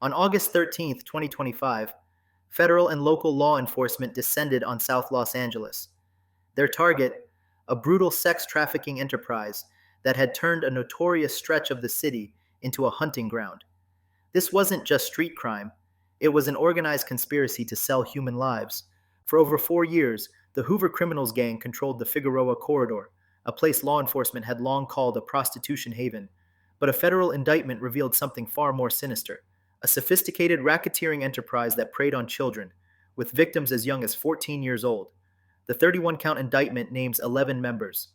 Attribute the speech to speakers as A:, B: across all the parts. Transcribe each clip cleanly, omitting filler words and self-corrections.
A: On August 13th, 2025, federal and local law enforcement descended on South Los Angeles. Their target, a brutal sex trafficking enterprise that had turned a notorious stretch of the city into a hunting ground. This wasn't just street crime, it was an organized conspiracy to sell human lives. For over 4 years, the Hoover Criminals gang controlled the Figueroa Corridor, a place law enforcement had long called a prostitution haven. But a federal indictment revealed something far more sinister: a sophisticated racketeering enterprise that preyed on children, with victims as young as 14 years old. The 31 count indictment names 11 members.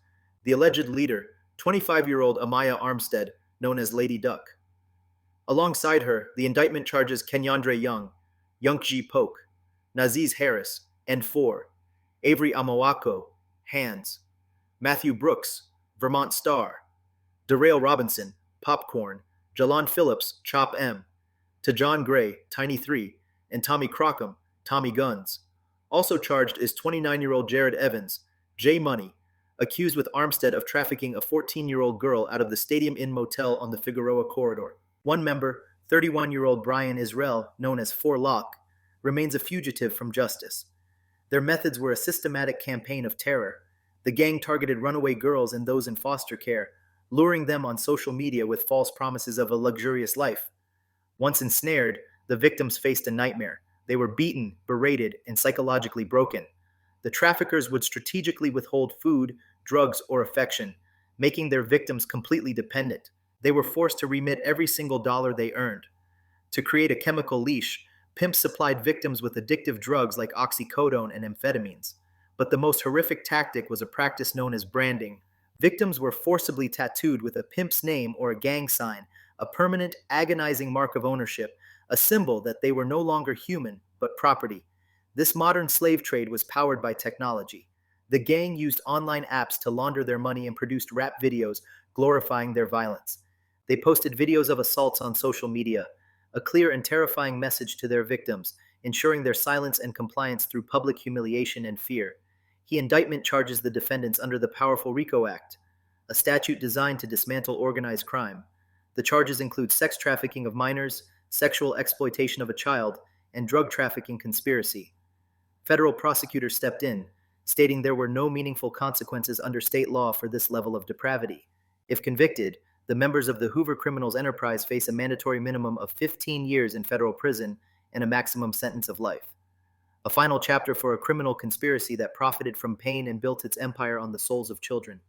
A: The alleged leader, 25-year-old Amaya Armstead, known as Lady Duck. Alongside her, the indictment charges Kenyandre Young, Yunkji Polk, Naziz Harris, and four: Avery Amawako, Hands; Matthew Brooks, Vermont Star; Darrell Robinson, Popcorn; Jalon Phillips, Chop M; Tajon Gray, Tiny 3; and Tommy Crockham, Tommy Guns. Also charged is 29-year-old Jared Evans, J Money, accused with Armstead of trafficking a 14-year-old girl out of the Stadium Inn Motel on the Figueroa Corridor. One member, 31-year-old Brian Israel, known as Four Lock, remains a fugitive from justice. Their methods were a systematic campaign of terror. The gang targeted runaway girls and those in foster care, luring them on social media with false promises of a luxurious life. Once ensnared, the victims faced a nightmare. They were beaten, berated, and psychologically broken. The traffickers would strategically withhold food, drugs, or affection, making their victims completely dependent. They were forced to remit every single dollar they earned. To create a chemical leash, pimps supplied victims with addictive drugs like oxycodone and amphetamines. But the most horrific tactic was a practice known as branding. Victims were forcibly tattooed with a pimp's name or a gang sign, a permanent, agonizing mark of ownership, a symbol that they were no longer human, but property. This modern slave trade was powered by technology. The gang used online apps to launder their money and produced rap videos glorifying their violence. They posted videos of assaults on social media, a clear and terrifying message to their victims, ensuring their silence and compliance through public humiliation and fear. The indictment charges the defendants under the powerful RICO Act, a statute designed to dismantle organized crime. The charges include sex trafficking of minors, sexual exploitation of a child, and drug trafficking conspiracy. Federal prosecutors stepped in, stating there were no meaningful consequences under state law for this level of depravity. If convicted, the members of the Hoover Criminals enterprise face a mandatory minimum of 15 years in federal prison and a maximum sentence of life. A final chapter for a criminal conspiracy that profited from pain and built its empire on the souls of children.